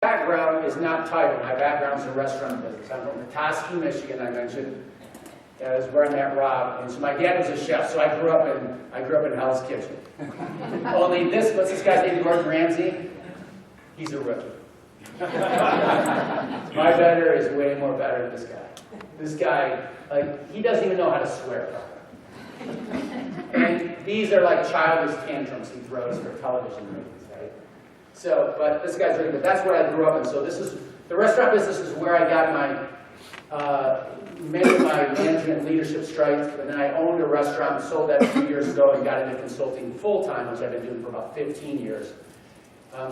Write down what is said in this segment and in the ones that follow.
Background is not title. My background is in restaurant business. I'm from Petoskey, Michigan. I mentioned that is where I met Rob. And so my dad was a chef, so I grew up in Hell's Kitchen. Only this, what's this guy's name? Gordon Ramsay. He's a rookie. My better is way more better than this guy. This guy, like, he doesn't even know how to swear properly. And these are like childish tantrums he throws for television ratings, right? So, but this guy's really good. That's what I grew up in. So this is, the restaurant business is where I got my, many of my management and leadership strengths. And then I owned a restaurant and sold that a few years ago and got into consulting full-time, which I've been doing for about 15 years.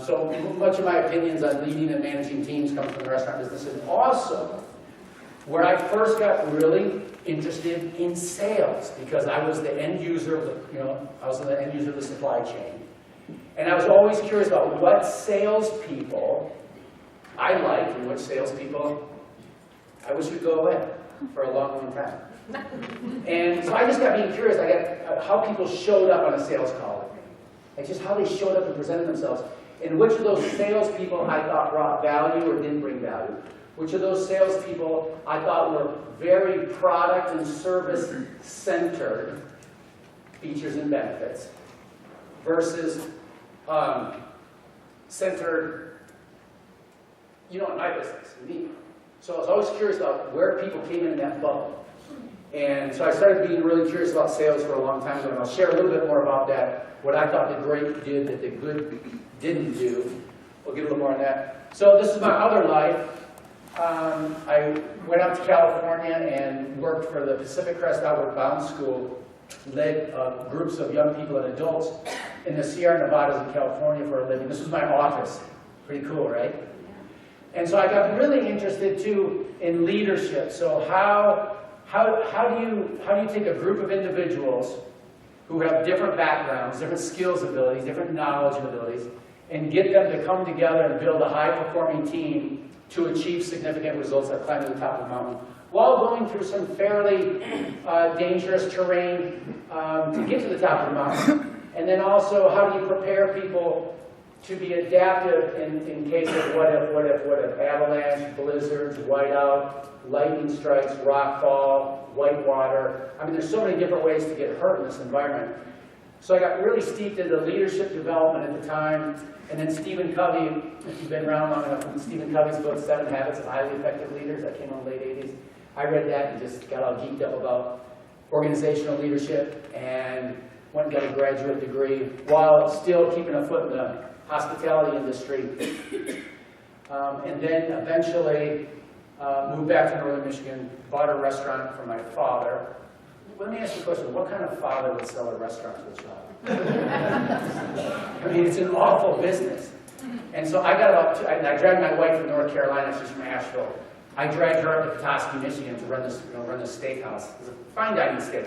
So much of my opinions on leading and managing teams come from the restaurant business. And also, where I first got really interested in sales, because I was the end user of the, I was the end user of the supply chain. And I was always curious about what salespeople I liked and which salespeople I wish would go away for a long, long time. And so I just got being curious. I got how people showed up on a sales call with me. Like just how they showed up and presented themselves. And which of those salespeople I thought brought value or didn't bring value. Which of those salespeople I thought were very product and service centered, features and benefits, versus centered, in my business, me. So I was always curious about where people came in that bubble. And so I started being really curious about sales for a long time ago, and I'll share a little bit more about that, what I thought the great did that the good didn't do. We'll get a little more on that. So this is my other life. I went out to California and worked for the Pacific Crest Outward Bound School, led groups of young people and adults in the Sierra Nevadas in California for a living. This was my office. Pretty cool, right? And so I got really interested too in leadership. So how do you take a group of individuals who have different backgrounds, different skills abilities, different knowledge and abilities, and get them to come together and build a high-performing team to achieve significant results like climbing to the top of the mountain, while going through some fairly dangerous terrain to get to the top of the mountain. And then also, how do you prepare people to be adaptive in case of what if, avalanche, blizzards, whiteout, lightning strikes, rockfall, whitewater. I mean, there's so many different ways to get hurt in this environment. So I got really steeped into leadership development at the time. And then Stephen Covey, if you've been around long enough, Stephen Covey's book, 7 Habits of Highly Effective Leaders, that came out in the late 80s. I read that and just got all geeked up about organizational leadership and went and got a graduate degree while still keeping a foot in the hospitality industry. And then eventually moved back to Northern Michigan, bought a restaurant for my father. Let me ask you a question. What kind of father would sell a restaurant to a child? I mean, it's an awful business. And so I dragged my wife from North Carolina, she's from Asheville. I dragged her up to Petoskey, Michigan to run this steakhouse. It was a fine dining steakhouse.